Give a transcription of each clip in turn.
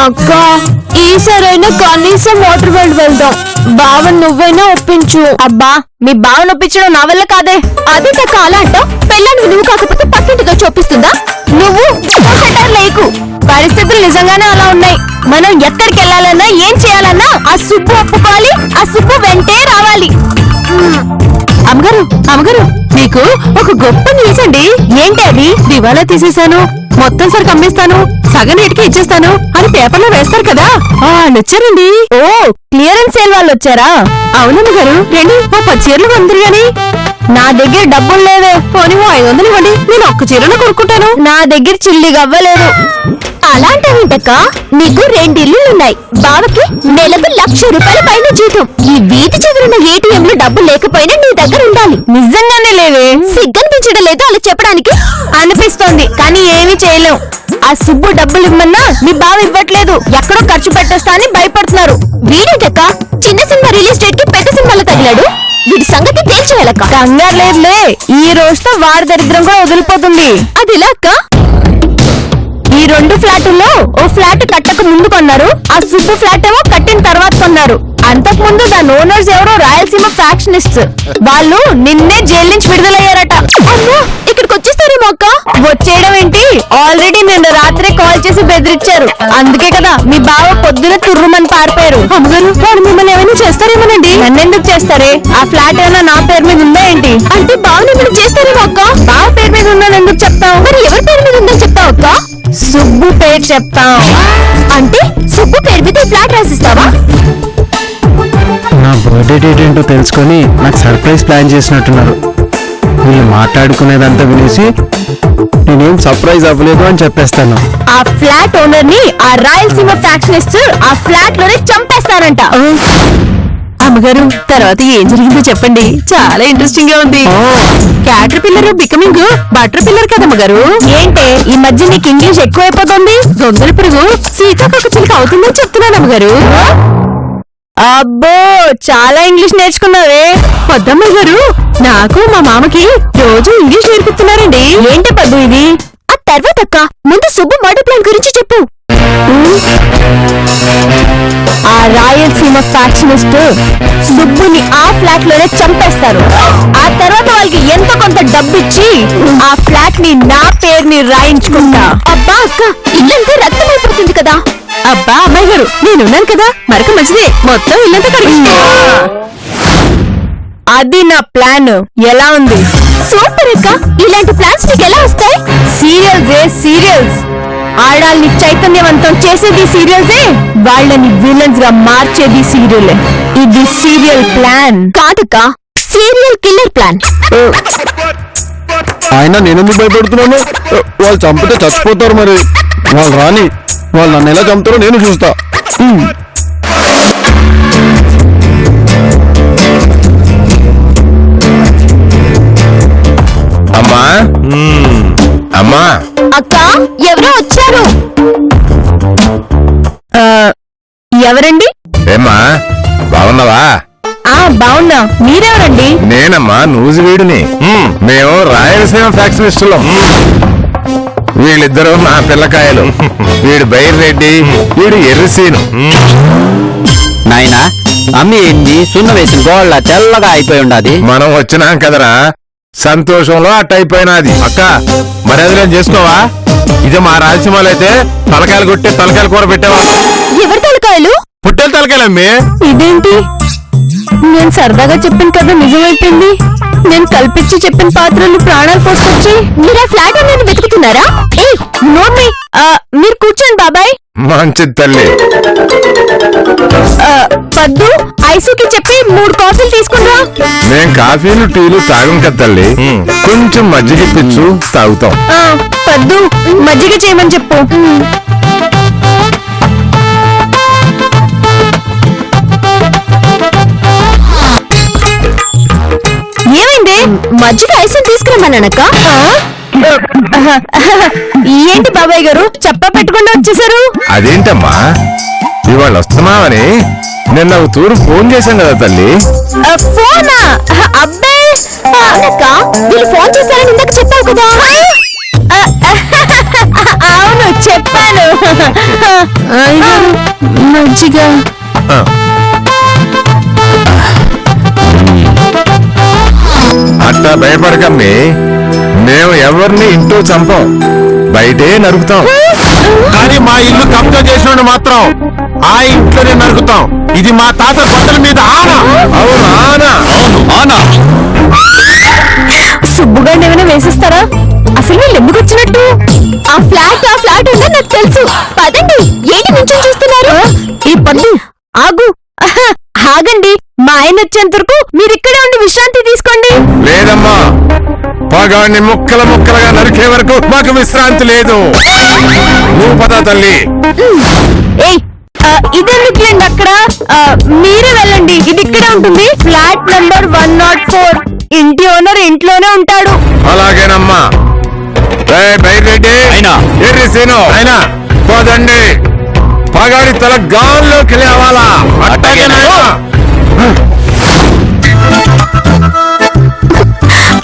అక్క ఈసారైనా కనీసం వాటర్ వరల్డ్ వెళ్దాం. బావన్ నువ్వైనా ఒప్పించు. అబ్బా మీ బావన్ ఒప్పించడం నా వల్ల కాదే. అదే కాక అలా అంటావు. పెళ్ళానికి నువ్వు కాకపోతే పక్కింటితో చూపిస్తుందా? నువ్వు లేకు. పరిస్థితులు నిజంగానే అలా ఉన్నాయి. మనం ఎక్కడికి వెళ్ళాలన్నా ఏం చేయాలన్నా ఆ సుబ్బు ఒప్పుకోవాలి, ఆ సుబ్బు వెంటే రావాలి. అమ్మగారు అమ్మగారు మీకు ఒక గొప్ప న్యూస్ అండి. ఏంటి అది? దివాలా తీసేశాను, మొత్తం సరికి అమ్మేస్తాను, సగం రేటుకి ఇచ్చేస్తాను అని పేపర్లో వేస్తారు కదా, వాళ్ళు వచ్చారండి. ఓ క్లియరెన్స్ సేల్ వాళ్ళు వచ్చారా? అవునమ్మ గారు, రండి ఓ 10 చీరలు కొందరు గాని. నా దగ్గర డబ్బులు లేవే. పోనీ 500 ఇవ్వండి, నేను ఒక్క చీరను కొనుక్కుంటాను. నా దగ్గర చిల్లిగా అవ్వలేదు. అలాంటివింటక్క నీకు 2 ఇల్లులున్నాయి. బావకి నెలకు 1,00,000 రూపాయల పైన జీతం. ఈ వీధి చివరన ఏటీఎం లో డబ్బు లేకపోయినా నీ దగ్గర ఉండాలి. నిజంగానే లేవే. సిగ్గనిపించడం లేదు అలా చెప్పడానికి. అనిపిస్తోంది కానీ ఏమీ చేయలేం. ఆ సుబ్బు డబ్బులు ఇవ్వమన్నా మీ బావ ఇవ్వట్లేదు. ఎక్కడో ఖర్చు పెట్టేస్తా అని భయపడుతున్నారు. వీడేటక్క చిన్న సినిమా రిలీజ్ డేట్ కి పెద్ద సినిమాలో తగిలాడు. వీడి సంగతి తేల్చేయాలక్క. కంగారు లేదులే, ఈ రోజుతో వారి దరిద్రం కూడా వదిలిపోతుంది. అది ఇలా అక్క, ఈ 2 ఫ్లాటుల్లో ఓ ఫ్లాట్ కట్టక ముందు కొన్నారు, ఆ సుబ్బు ఫ్లాట్ ఏమో కట్టిన తర్వాత కొన్నారు. అంతకు ముందు దాని ఓనర్స్ ఎవరో రాయలసీమ ఫ్యాక్షనిస్ట్స్. వాళ్ళు నిన్నే జైలు నుంచి విడుదలయ్యారట. అమ్మో ఇక్కడికి వచ్చేస్తారేమో అక్క. వచ్చేయడం ఏంటి, ఆల్రెడీ నిన్న రాత్రే కాల్ చేసి బెదిరించారు. అందుకే కదా మీ బావ పొద్దున తుర్రుమని పారిపోయారు. అమ్మగారు వాడు మిమ్మల్ని ఏమైనా చేస్తారేమోనండి. నన్నెందుకు చేస్తారే? ఆ ఫ్లాట్ ఏమైనా నా పేరు మీద ఉందా ఏంటి? అంటే బావని ఏమైనా చేస్తారేమో అక్క. బావ పేరు మీద ఉందని ఎందుకు చెప్తావు? మరి ఎవరి పేరు మీద ఉందని చెప్తావు అక్క? సుబ్బు పేరు చెప్తాం. అంటే సుబ్బు పేరు మీద ఫ్లాట్ రాసిస్తావా? నా బర్త్డే డేట్ ఏంటో తెలుసుకొని నాకు సర్ప్రైజ్ ప్లాన్ చేసినట్టున్నారు. వీళ్ళు మాట్లాడుకునేదంతా వినేసి నేనేం సర్ప్రైజ్ అవ్వలేదు అని చెప్పేస్తాను. ఆ ఫ్లాట్ ఓనర్ ని ఆ రాయలసీమ ఫ్యాక్షనిస్ట్ ఆ ఫ్లాట్ లోనే చంపేస్తారంట. అమ్మగారు తర్వాత ఏం జరిగిందో చెప్పండి, చాలా ఇంట్రెస్టింగ్ గా ఉంది. క్యాటర్ పిల్లర్ బికమింగ్ బటర్ పిల్లర్ కదమ్మగారు. ఏంటే ఈ మధ్య నీకు ఇంగ్లీష్ ఎక్కువైపోతుంది? దొంగల పురుగు సీతాకొక చిలుక అవుతుందని చెప్తున్నాను అమ్మగారు. అబ్బో చాలా ఇంగ్లీష్ నేర్చుకున్నావే. పొద్దమ్మ గారు నాకు మా మామకి రోజు ఇంగ్లీష్ నేర్పిస్తున్నారండి. ఏంటి పద్దు ఇది? ఆ తర్వాత అక్క ముందు సుబ్బు మర్డర్ ప్లాన్ గురించి చెప్పు. ఆ రాయలసీమ ఫ్యాక్షనిస్ట్ సుబ్బుని ఆ ఫ్లాట్ లోనే చంపేస్తారు. ఆ తర్వాత వాళ్ళకి ఎంత కొంత డబ్బు ఇచ్చి ఆ ఫ్లాట్ ని నా పేరుని రాయించుకుంటా. అబ్బా అక్క ఇల్లంతా రక్తం అయిపోతుంది కదా. అబ్బా అమ్మాయి గారు నేనున్నాను కదా, మరొక మంచిదే, మొత్తం ఇల్లంతా కరిగిస్తా. అది నా ప్లాన్. ఎలా ఉంది? సూపర్ అక్క. ఇలాంటి ప్లాన్స్ నీకు ఎలా వస్తాయి? సీరియల్స్ ఆడాల్ని చైతన్యవంతం చేసేది సీరియల్సే, వాళ్ళని విలన్స్ గా మార్చేది సీరియలే. ఇది సీరియల్ ప్లాన్ కాదక్క, సీరియల్ కిల్లర్ ప్లాన్. ఆయన నేనెందుకు భయపడుతున్నాను? వాళ్ళు చంపితే చచ్చిపోతారు. మరి వాళ్ళు రాని, వాళ్ళు నన్ను ఎలా చంపుతారో నేను చూస్తా. అమ్మా అమ్మా అక్క ఎవరో వచ్చారు. ఎవరండి? ఏమ్మా బాగున్నావా? బాగున్నా. మీరెవరండి? నేనమ్మా నూజివీడుని. మేము రాయలసీమ ఫ్యాక్షనిస్టులం. వీళ్ళిద్దరూ నా పిల్లకాయలు. వీడు బైర్రెడ్డి, వీడు ఎర్రసీను. నాయనా అమ్మి ఏంది సున్న వేసిన గోళ్ళ తెల్లగా అయిపోయి ఉండాది. మనం వచ్చినాం కదరా, సంతోషంలో అట్టయిపోయినది. అక్క మర్యాదలేం చేసుకోవా? ఇదే మా రాయలసీమలో అయితే తలకాయలు కొట్టి తలకాయలు కూర పెట్టావా? ఎవరి తలకాయలు? పుట్టెల తలకాయలమ్మి. ఇదేంటి నేను సరదాగా చెప్పాను కదా నిజమైపోయింది. నేను కల్పించి చెప్పిన పాత్రలు ప్రాణాలు పోసుకొచ్చి మీరు ఆ ఫ్లాట్ అనేది వెతుకుతున్నారా? మీరు కూర్చోండి బాబాయ్. మంచిది తల్లి. పద్దు ఐసీకి చెప్పి 3 కాఫీలు తీసుకున్నా. మేం కాఫీలు టీలు తాగం కదా తల్లి, కొంచెం మజ్జిగ ఇప్పించు తాగుతాం. పద్దు మజ్జిగ చేయమని చెప్పు. ఏమైంది? మజ్జిగ ఐస్ని తీసుకురమ్మన్నానక్క. ఏంటి బాబాయ్ గారు చెప్ప పెట్టకుండా వచ్చేసారు? అదేంటమ్మా ఇవాళ వస్తున్నావని నిన్న ఒక తూరు ఫోన్ చేశాం కదా తల్లి. ఫోనా? అబ్బే అవునక్క, వీళ్ళు ఫోన్ చేశారని ఇందాక చెప్పావు కదా. అవును చెప్పాను. మంచిగా ఆ. అట్లా భయపడకమ్మి, మేము ఎవరిని ఇంట్లో చంపం, బయటే నరుకుతాం. కానీ మా ఇల్లు కబ్జా చేసిన మాత్రం ఆ ఇంట్లోనే నరుకుతాం. ఇది మా తాత బట్టల మీద ఆన. అవును ఆన. అవును ఆన. సుబ్బుగాడిని ఏమైనా వేసిస్తారా? అసలు వీళ్ళు ఎందుకు వచ్చినట్టు? ఆ ఫ్లాట్ ఉందో నాకు తెలుసు. పదండి, ఏంటి నుంచి చూస్తున్నారు? ఈ పద్దు ఆగు. ఆగండి, మా ఆయన వచ్చేంత వరకు మీరు ఇక్కడే ఉండి విశ్రాంతి తీసుకోండి. లేదమ్మా, పగాన్ని ముక్కలు ముక్కలుగా నరికే వరకు మాకు విశ్రాంతి లేదు. నువ్వు పద తల్లి. ఏయ్ ఇదెందుకులేండి అక్కడ, మీరే వెళ్ళండి, ఇది ఇక్కడే ఉంటుంది. Flat number 104. ఇంటి ఓనర్ ఇంట్లోనే ఉంటాడు. అలాగేనమ్మా. బైరెడ్డి ఎర్రి సీను అయినా పోదండి, పగాడి తల గాల్లోకి లేవాలా. అట్టాగేనాయనా.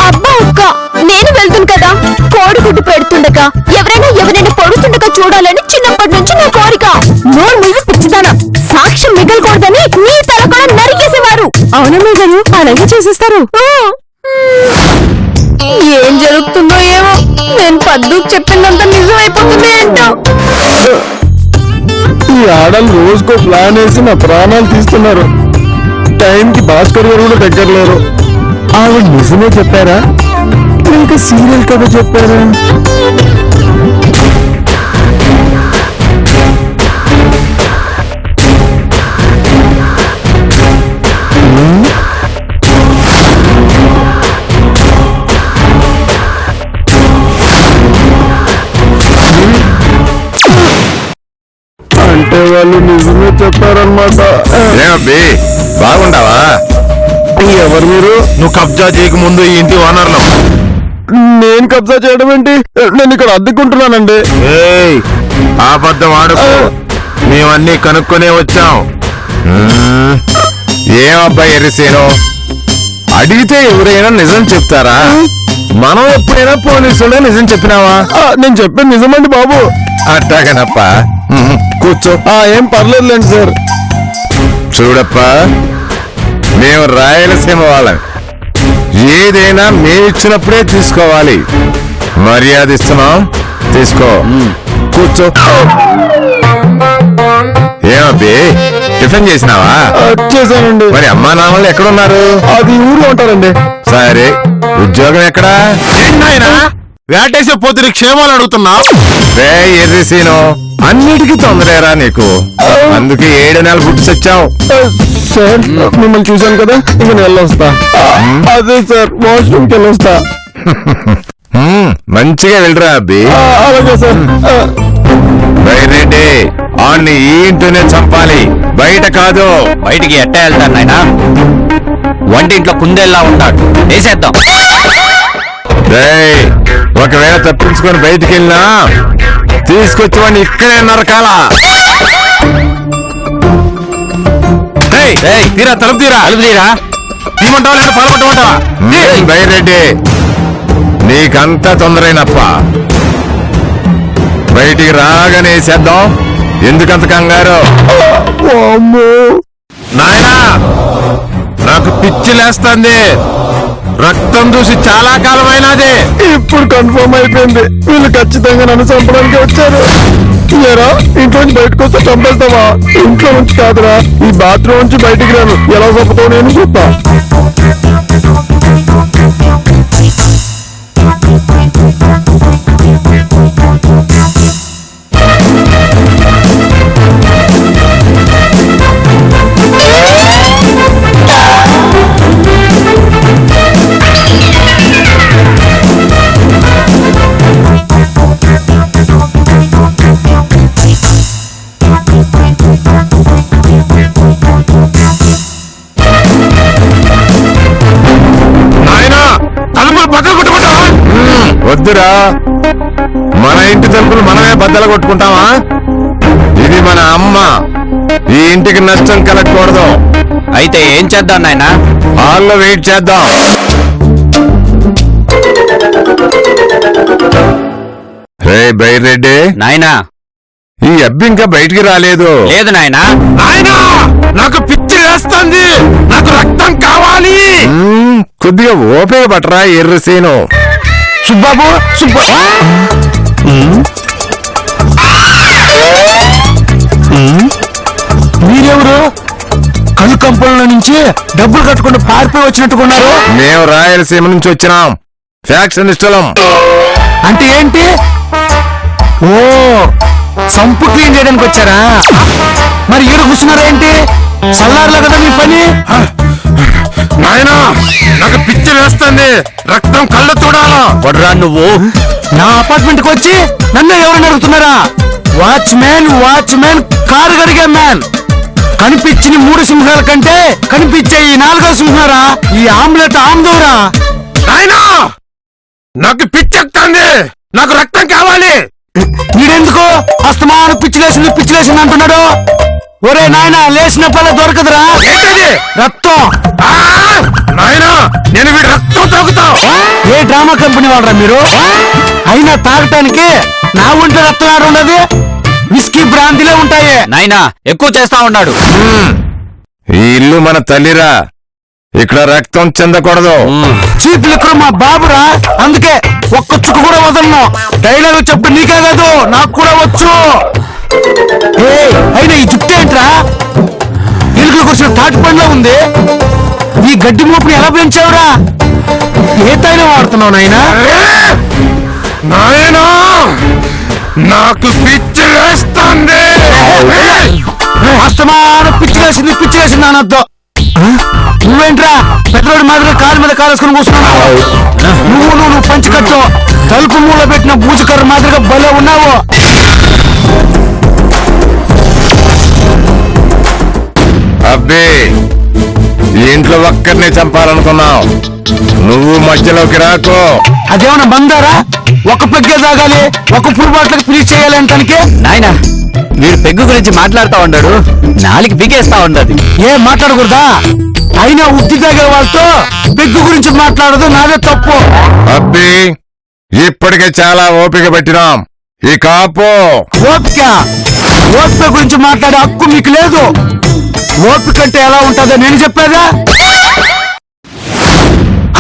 అబ్బా అక్క, నేను వెళ్తాను కదా. కోడిగుడ్డు పెడుతుండగా ఎవరైనా పొడుతుండగా చూడాలని చిన్నప్పటి నుంచి నా కోరిక. నోరు మీద పిచ్చిదానా, సాక్ష్యం మిగలకూడదని నీ తల కూడా నరికేసేవారు. అవునమ్మే గారు, అలాగే చేసేస్తారు. ఏం జరుగుతుందో ఏమో, నేను పద్దుకు చెప్పిందంతా నిజమైపోతుంది ఏంటో. ఈ ఆడలు రోజుకో ప్లాన్ వేసి నా ప్రాణాలు తీస్తున్నారు. టైంకి భాస్కర్ గారు కూడా దగ్గర లేరు. ఆవిడ నిజమే చెప్పారా ఇంకా సీరియల్ కథ చెప్పారా? అంటే వాళ్ళు నిజమే చెప్పారన్నమాట. ఏమబ్బి బాగుండావా? ఎవరు మీరు? నువ్వు కబ్జా చేయక ముందు ఈ ఇంటి ఓనర్లు. నేను కబ్జా చేయడం ఏంటి? నేను ఇక్కడ అద్దెకుంటున్నానండి. ఏయ్, అబద్ధం ఆడుకో, మేమన్నీ కనుక్కొనే వచ్చాం. ఏమబ్బాయి ఎర్రిసేను, అడిగితే ఎవరైనా నిజం చెప్తారా? మనం ఎప్పుడైనా పోలీసులే నిజం చెప్పినావా? నేను చెప్పేది నిజమండి బాబు. అట్టాగనప్ప, కూర్చో. ఏం పర్లేదులేండి సార్. చూడప్పా, మేము రాయలసీమ వాళ్ళం, ఏదైనా మేమిచ్చినప్పుడే తీసుకోవాలి. మర్యాద ఇస్తున్నాం, తీసుకో. కూర్చో. ఏమబ్బి, టిఫిన్ చేసినావా? చేశానండి. మరి అమ్మా నాన్నలు ఎక్కడున్నారు? అది ఊర్లో ఉంటారండి. సరే, ఉద్యోగం ఎక్కడా? వేటేసే పోతుని క్షేమాలు అడుగుతున్నా. ఎర్రిసీను, అన్నిటికీ తొందరేరా నీకు, అందుకే 7 నెలలు పుట్టి సచ్చావు. సార్ మిమ్మల్ని చూశాను కదా, ఇంక నేను వెళ్ళొస్తా. అదే సార్, వాష్రూమ్కి వెళ్ళొస్తా. మంచిగా వెళ్ళరా అబ్బి. అలాగే సార్. బైరెడ్డి, ఆన్ని ఈ ఇంట్లోనే చంపాలి, బయట కాదు. బయటికి ఎట్టా వెళ్తాను నాయనా? వంటింట్లో కుందేల్లా ఉంటాడు, వేసేద్దాం. ఒకవేళ తప్పించుకొని బయటికి వెళ్ళినా తీసుకొచ్చి వాడిని ఇక్కడే నరకాల. తీరా, తలుపు తీరా. తీమంటావా లేదా పాల్పట్టమంటావా? బైరెడ్డి, నీకంతా తొందరైనప్ప, బయటికి రాగానే వేసేద్దాం. ఎందుకంత కంగారు? నాయనా, నాకు పిచ్చి లేస్తుంది. రక్తం చూసి చాలా కాలమైనది. ఇప్పుడు కన్ఫర్మ్ అయిపోయింది, వీళ్ళు ఖచ్చితంగా నన్ను చంపడానికి వచ్చారు. ఏరా, ఇంట్లో నుంచి బయటకు వస్తే చంపేస్తావా? ఇంట్లో నుంచి కాదురా, ఈ బాత్రూమ్ నుంచి బయటికి రాను. ఎలా చంపుతావు నేను చూస్తా. వద్దురా, మన ఇంటి తలుపులు మనమే బద్దలు కొట్టుకుంటావా? ఇది మన అమ్మ, ఈ ఇంటికి నష్టం కలగకూడదు. అయితే ఏం చేద్దాం నాయనా? హాల్లో వెయిట్ చేద్దాం. రే బైరెడ్డి, నాయనా. ఈ అబ్బి ఇంకా బయటికి రాలేదు. లేదు నాయనా. నాయనా, నాకు పిచ్చి వేస్తుంది, నాకు రక్తం కావాలి. కొద్దిగా ఓపిక పట్టరా ఎర్రసేను. సుబ్బాబు మీరెవరు? కనుకంపంలో నుంచి డబ్బులు కట్టుకుని పారిపోయి వచ్చినట్టుకున్నారు. మేము రాయలసీమ నుంచి వచ్చినాం, ఫ్యాక్షనిస్టులం. అంటే ఏంటి? ఓ, సంపు క్లీన్ చేయడానికి వచ్చారా? మరి ఈడ కూర్చున్నారా ఏంటి? సల్లార్లా కదా మీ పని. నాయనా, నాకు పిచ్చి వేస్తుంది, రక్తం కళ్ళు చూడాలా. వడ్రా నువ్వు. నా అపార్ట్మెంట్ కి వచ్చి నన్ను ఎవరు అడుగుతున్నారా? వాచ్మ్యాన్ వాచ్మ్యాన్ కారు కడిగే మ్యాన్. కనిపించిన 3 సింహాల కంటే కనిపించే ఈ 4వ సింహారా ఈ ఆమ్లెట్ ఆమ్దూరా. నాయనా, నాకు పిచ్చెక్కుతుంది, నాకు రక్తం కావాలి. వీడెందుకు అస్తమానం పిచ్చిలేసింది అంటున్నాడు? ఒరే నాయన, లేచిన పల్ల దొరకదురా. ఏంటది? రక్తం. ఆ! నాయనా, నేను వీడి రక్తం తాగుతా. ఏ డ్రామా కంపెనీ వాళ్ళరా మీరు? అయినా తాగటానికి నా ఒంట్లో రక్తం ఆడ ఉండదు. విస్కీ బ్రాంతిలే ఉంటాయి. నాయనా ఎక్కువ చేస్తా ఉన్నాడు. ఈ ఇల్లు మన తల్లిరా, ఇక్కడ రక్తం చెందకూడదు. చీప్ లిక్కర్ మా బాబురా, అందుకే ఒక్క చుక్క కూడా వదలను. డైలాగ్ చెప్పు నీకే కాదు, నాకు కూడా వచ్చు. అయినా ఈ జుట్టు ఏంట్రా? ఎలుకలకు వచ్చిన తాటి పండ్లో ఉంది. ఈ గడ్డి మోపుని ఎలా పెంచావురా? ఏ తైలం వాడుతున్నావు నాయనా? నాయనా, నాకు పిచ్చి వేస్తుంది. అస్తమానం పిచ్చి వేసింది అనొద్దు. నువ్వేంట్రా పెద్దోడి మాదిరిగా కాలు మీద కాలేసుకుని కూర్చున్నావు? నువ్వు పంచి కట్టు, తలుపు మూల పెట్టిన బూజుకర్ర మాదిరిగా భలే ఉన్నావు. అబ్బే, ఈ ఇంట్లో ఒక్కరినే చంపాలనుకున్నావు, నువ్వు మధ్యలోకి రాకు. అదేమన్నా బంగారా? ఒక పెగ్గే తాగాలి, ఒక ఫుల్ బాటిల్కి ఫినిష్ చేయాలి అంటానికి. నాయనా, వీడు పెగ్గు గురించి మాట్లాడుతా ఉన్నాడు, నాలుగు పీకేస్తా ఉండదు. ఏం మాట్లాడకూడదా? అయినా ఉత్తి తాగే వాళ్ళతో పెగ్గు గురించి మాట్లాడదు నాదే తప్పు. అబ్బే, ఇప్పటికే చాలా ఓపిక పెట్టినాం, ఈ కాపు. ఓపిక గురించి మాట్లాడే హక్కు మీకు లేదు. ఓపిక అంటే ఎలా ఉంటుందో నేను చెప్పేదా?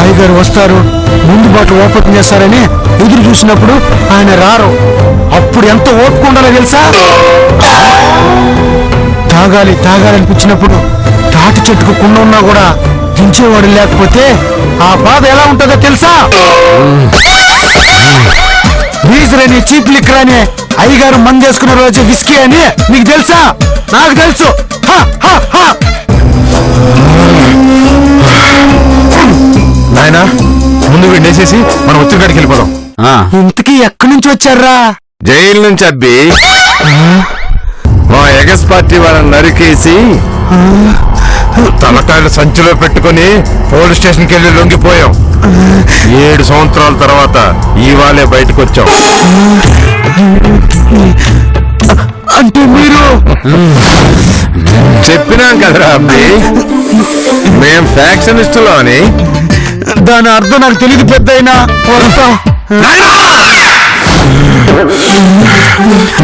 అయ్యగారు వస్తారు, ముందు బాటిల్ ఓపెన్ చేస్తారని ఎదురు చూసినప్పుడు ఆయన రారు. అప్పుడు ఎంత ఓపిక ఉండాలో తెలుసా? తాగాలనిపించినప్పుడు తాటి చెట్టుకు కుండ ఉన్నా కూడా దించేవాడు లేకపోతే ఆ బాధ ఎలా ఉంటుందో తెలుసా? బీజరని చీప్ లిక్కర్ అని అయ్యగారు మందేసుకున్న రోజు విస్కీ అని మీకు తెలుసా? నాకు తెలుసు. నాయనా, ముందు వీడేసేసి మనం వచ్చిన కాడికి వెళ్ళిపోదాం. ఇంతకీ ఎక్కడి నుంచి వచ్చారా? జైలు నుంచి అబ్బి. మా ఎగస్ పార్టీ వాళ్ళని నరికేసి తలకాయలు సంచిలో పెట్టుకుని పోలీస్ స్టేషన్కి వెళ్ళి లొంగిపోయాం. 7 సంవత్సరాల తర్వాత ఇవాళే బయటకు వచ్చాం. అంటే మీరు చెప్పినాం కదరా అబ్బి, మేం ఫ్యాక్షనిస్టులో అని. దాని అర్థం నాకు తెలియదు పెద్దయినా.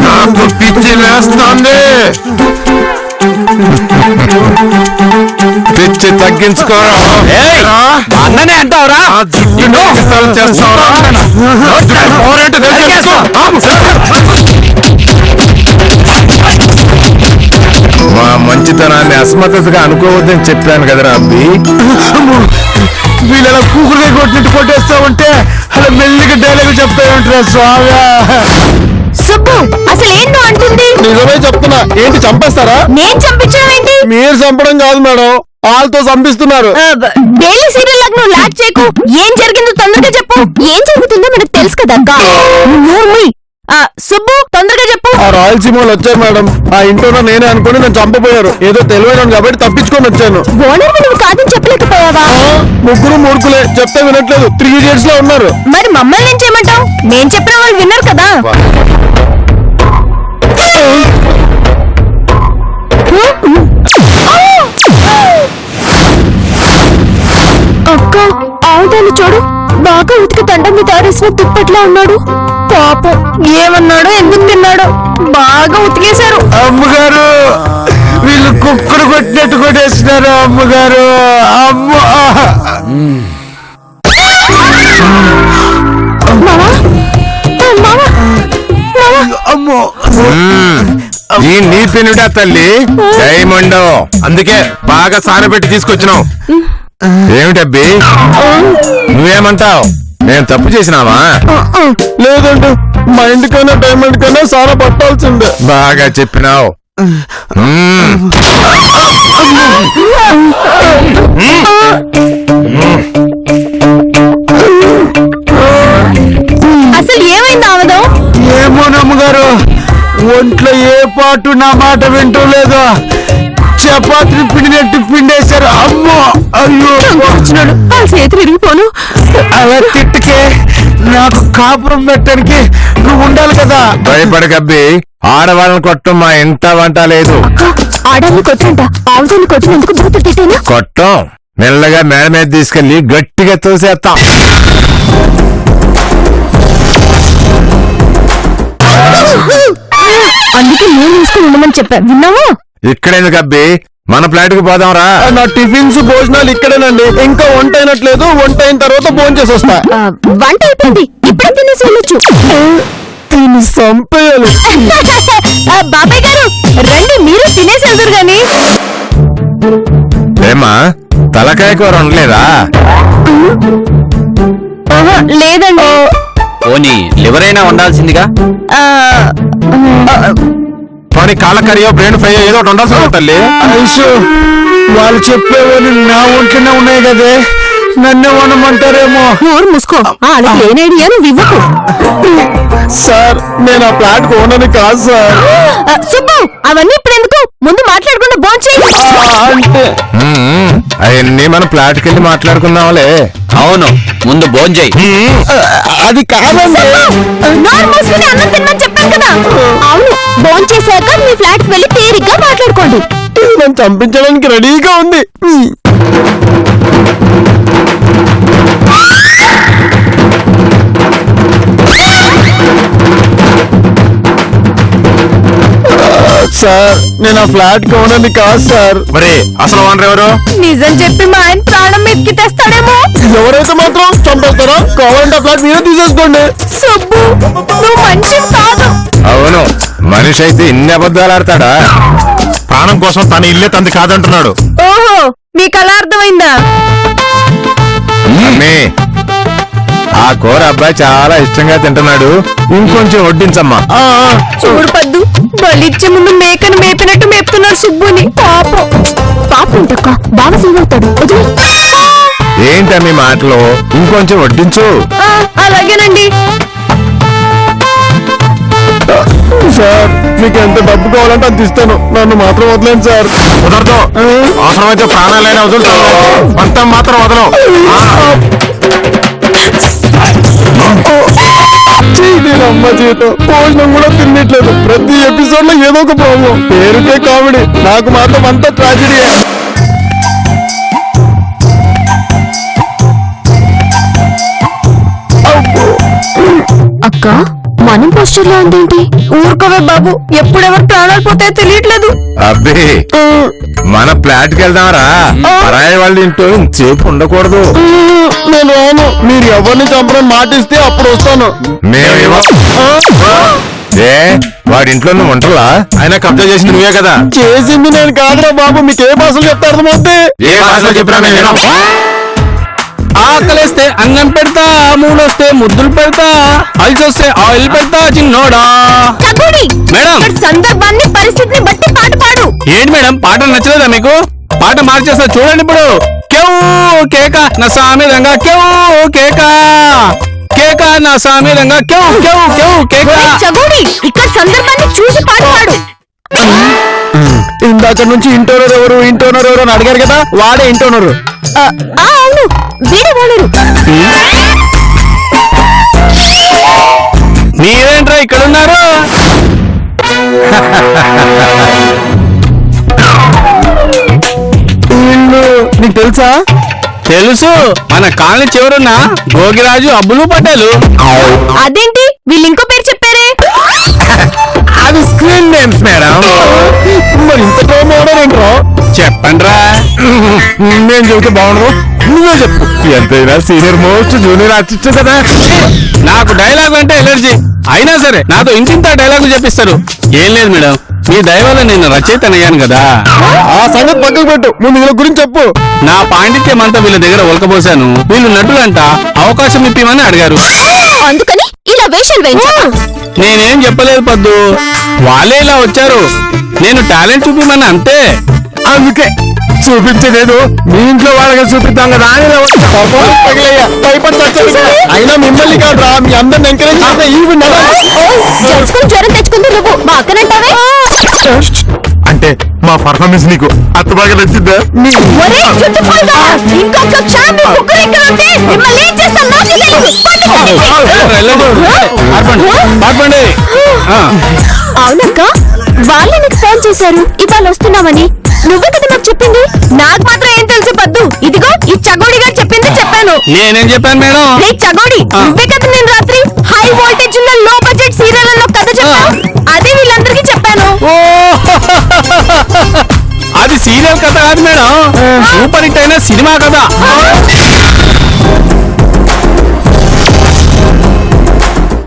నాకు పిచ్చి వేస్తుంది. పిచ్చి తగ్గించుకోరా. అన్ననే అంటావురా? మా మంచితనాన్ని అసమర్థతగా అనుకోవద్దని చెప్పాను కదరా అబ్బి. వీళ్ళ కూకులుగా కొట్టినట్టు కొట్టేస్తా ఉంటే అలా మెల్లిగా డైలాగ్ చెప్తా ఉంటారా స్వామి? సుబ్బు, అసలు ఏంటో అంటుంది? నిజమే చెప్తున్నా. ఏంటి చంపేస్తారా? నేను చంపించడం ఏంటి? మీరు చంపడం కాదు మేడం, వాళ్ళతో చంపిస్తున్నారు. డైలీ సీరియల్ లాగా నువ్వు లాక్ చేయకు. ఏం జరిగిందో తొందరగా చెప్పు. ఏం జరుగుతుందో మనకు తెలుసు కదా అక్క. సుబ్బు, తొందరగా చెప్పు. ఆ రాయలసీమలు వచ్చారు మేడం, ఆ ఇంట్లో నేనే అనుకుని నన్ను చంపపోయారు. ఏదో తెలియడం కాబట్టి తప్పించుకొని వచ్చాను. ఓనర్ నువ్వు కాదని చెప్పలేకపోయావా? ముగ్గురు మూర్ఖులే, చెప్తే వినట్లేదు. 3 ఇడియట్స్ లో ఉన్నారు. మరి మమ్మల్ని ఏం చేయమంటావు? నేను చెప్పిన వాళ్ళు విన్నారు కదా. పారేసిన దుప్పట్లా ఉన్నాడు. పాపం ఏమన్నాడో ఎందుకు తిన్నాడో బాగా ఉతికేశారు. అమ్మగారు వీళ్ళు కుక్కరు కొట్టినట్టు కొట్టేస్తున్నారు అమ్మగారు. అమ్మ మావా మావా అమ్మో ఈ నీ పిన్నుడా తల్లి డైమండ్, అందుకే బాగా సానబెట్టి తీసుకొచ్చినావు. ఏమిటబ్బి నువ్వేమంటావు? నేను తప్పు చేసినావా? లేదండి, మా ఇంటికన్నా డైమండ్ కన్నా సారా పట్టాల్సిందే. బాగా చెప్పినావు. అసలు ఏమైంది ఆవదో? ఏమో నమ్మగారు, ఒంట్లో ఏ పాటు నా మాట వింటూ లేదు. చపాతీ పిండినట్టు పిండేశారు. అమ్మో అయ్యో వచ్చినాడు ఆ చేతులు ఇరిగిపోను. అలా తిట్టుకే నాకు కాపురం పెట్టడానికి నువ్వు ఉండాలి కదా. భయపడకబ్బి, ఆడవాళ్ళని కొట్టం మా ఇంట వంట లేదు. ఆడాన్ని కొట్టంట, ఆవుదాన్ని కొట్టినందుకు బూతులు తిట్టేనా? కొట్టం మెల్లగా మేడ మీద తీసుకెళ్లి గట్టిగా తోసేస్తాం. అందుకే నేను తీసుకుని ఉండమని చెప్పా, విన్నావా? ఇక్కడెందుకు అబ్బి, మన ఫ్లాట్ కి పోదాంరా. నా టిఫిన్స్ భోజనాలు ఇక్కడేనండి. ఇంకా వంట అయినట్లేదు, వంట అయిన తర్వాత భోజనం చేసి వస్తా. వంట అయిపోయింది, ఇప్పుడే తినేసి వెళ్ళొచ్చు. దీన్ని చంపేయాలి. బాబాయ్ గారు రండి, మీరు తినేసి వెళ్తారు గాని. ఏమా తలకాయ కూర ఉండలేదా? లేదండి. పోనీ లివర్ అయినా ఉండాల్సిందిగా. పోనీ కాళ్ళ కరియో బ్రెయిన్ ఫ్రై ఏదో ఒకటి ఉండాల్సి తల్లి. ఐషు, వాళ్ళు చెప్పేవని నా ఒంట్లోనే ఉన్నాయి కదే, నన్ను వనమంటారేమో. నోరు మూసుకో, వాళ్ళకి లేని ఐడియా నువ్వు ఇవ్వకు. సార్ నేను ఆ ఫ్లాట్ ఓనర్ని కాదు సార్. సుబ్బు, అవన్నీ ఇప్పుడు ఎందుకు? ముందు మాట్లాడకుండా భోంచేయి. అంటే అవన్నీ మన ఫ్లాట్ కెళ్ళి మాట్లాడుకుందాంలే. అవును, ముందు భోంచేయి. అది కాదండి. నోరు మూసుకుని అన్నం తినమని చెప్పాను కదా. అవును, భోంచేశాక మీ ఫ్లాట్ కి వెళ్ళి తీరిగ్గా మాట్లాడుకోండి. నన్ను చంపించడానికి రెడీగా ఉంది. సార్ నేను ఆ ఫ్లాట్ కి ఓనర్ని కాదు సార్. మరి అసలు ఓనర్ ఎవరు? నిజం చెప్పి మా ఆయన ప్రాణం మీదకి తెస్తాడేమో. ఎవరైతే మాత్రం చంపేస్తారా? కావాలంటే ఆ ఫ్లాట్ మీరే తీసేసుకోండి. సుబ్బు, నువ్వు మనిషి కాదు. అవును, మనిషి అయితే ఇన్ని అబద్ధాలు ఆడతాడా? ప్రాణం కోసం తన ఇల్లే తంది కాదంటున్నాడు. ఓహో, మీకు అలా అర్థమైందా? అమ్మే, ఆ కూర అబ్బాయి చాలా ఇష్టంగా తింటున్నాడు, ఇంకొంచెం వడ్డించమ్మా. చూడు పద్దు, బలిచ్చే ముందు మేకను మేపినట్టు మేపుతున్నాడు సుబ్బుని. పాపం పాపం తక్కువ బాగా సీవవుతాడు. ఏంటా మీ మాటలు? ఇంకొంచెం వడ్డించు. అలాగేనండి. సార్ మీకు ఎంత డబ్బు కావాలంటే అంత ఇస్తాను, నన్ను మాత్రం వదలండి సార్. కుదరదు, అవసరమైతే ప్రాణాలైనా వదులుతావు, మొత్తం మాత్రం వదలవు. నేను అమ్మ జీతం భోజనం కూడా తినట్లేదు. ప్రతి ఎపిసోడ్ లో ఏదో ఒక ప్రాబ్లం. పేరుకే కామెడీ, నాకు మాత్రం అంతా ట్రాజడీ. అక్క, మనం పోస్టర్ లో ఉందేంటి? ఊరుకోవే బాబు, ఎప్పుడెవరు ప్రాణాలు పోతాయో తెలియట్లేదు. అబ్బే, మన ఫ్లాట్ కి వెళ్దాంరా. పరాయి వాళ్ళ ఇంట్లో సేపు ఉండకూడదు. నేను రాను. మీరు ఎవరిని చంపడం మాటిస్తే అప్పుడు వస్తాను. ఏ వాడి ఇంట్లో నువ్వు ఉంటలా? ఆయన కబ్జా చేసింది నువ్వే కదా? చేసింది నేను కాదురా బాబు. మీకు ఏ భాషలు చెప్తా అర్థమవుతుంది? ఏ భాషలో చెప్పినా నేను వినం. ఆకలేస్తే అన్నం పెడతా, మూడొస్తే ముద్దులు పెడతా, అల్చొస్తే ఆయిల్ పెడతా చిన్నోడా. చకోడి, మేడం. ఇక్కడ సందర్భాన్ని పరిస్థితిని బట్టి పాట పాడు. ఏంటి మేడం, పాటలు నచ్చలేదా మీకు? పాట మార్చేస్తా చూడండి ఇప్పుడు. కేవ్ కేక నా సామిరంగా, కేవ్ కేక కేక నా సామిరంగా, కేవ్ కేవ్ కేవ్ కేక. ఒరే చకోడి, ఇక్కడ సందర్భాన్ని చూసి పాట పాడు. ఇందాక నుంచి ఇంటోనర్ ఎవరు ఇంటోనర్ ఎవరు అని అడిగారు కదా, వాడే ఇంటోనరు. అవును, వీడే ఓనరు. మీరేంట్రా ఇక్కడ ఉన్నారు? వీళ్ళు నీకు తెలుసా? తెలుసు, మన మన కాలనీ చివరున్న గోగిరాజు అబ్బులు పడ్డాలు. అదేంటి వీళ్ళు ఇంకో పేరు చెప్పారే? అది స్క్రీన్ నేమ్స్ మేడం. మరి ఇంత ఏంట్రో చెప్పండ్రా. నేను చెబితే బాగుండదు, నువ్వే చెప్పు. ఎంతైనా సీనియర్ మోస్ట్ జూనియర్ ఆర్టిస్ట్ కదా. నాకు డైలాగ్ అంటే ఎలర్జీ. అయినా సరే నాతో ఇంటింత డైలాగులు చెప్పిస్తారు. ఏం లేదు మేడం, మీ దయ వల్ల నేను రచయితనయ్యాను కదా. ఆ సంగతి పక్కకు పెట్టు, ముందు వీళ్ళ గురించి చెప్పు. నా పాండిత్యం అంతా వీళ్ళ దగ్గర ఒలకబోసాను. వీళ్ళు నటులంట, అవకాశం ఇప్పిమని అడిగారు. అందుకని ఇలా వేషాలు వేయించా? నేనేం చెప్పలేదు పద్దు, వాళ్ళే ఇలా వచ్చారు. నేను టాలెంట్ చూపిమని అంతే. అందుకే చూపించలేదు, మీ ఇంట్లో వాళ్ళకి చూపిద్దాం కదా అని ఇలా వచ్చి పాపం పగిలయ్యా, భయపడి చచ్చాడు. అయినా మిమ్మల్ని కాదురా, మీ అందరిని ఎంకరేజ్ చేస్తే జరుచుకుని జ్వరం తెచ్చుకుంది నువ్వు మా అక్కనంటావే? అంటే మా పర్ఫార్మెన్స్ నీకు అంత బాగా నచ్చిందా? ఒరే జుట్టు పోయిగా, ఇంకొక క్షణం మీ ముగ్గురు ఇక్కడ ఉంటే మిమ్మల్ని ఏం చేస్తాం నాకు తెలియదు. పాపండి. అవునక్క, వాళ్ళే నీకు ఫోన్ చేశారు ఇవాళ వస్తున్నామని. నువ్వే కదా నాకు చెప్పింది. నాకు మాత్రం ఏం తెలుసు పద్దు, ఇదిగో ఈ చగోడి గారు చెప్పింది చెప్పాను. నేనేం చెప్పాను మేడం? రే చగోడి, నువ్వే కదా నేను రాత్రి హై వోల్టేజ్ ఉన్న లో బడ్జెట్ సీరియల్లో కథ చెప్పాను. అదే వీళ్ళందరికీ చెప్పాను. అది సీరియల్ కథ కాదు మేడం, సూపర్ హిట్ అయిన సినిమా కథ.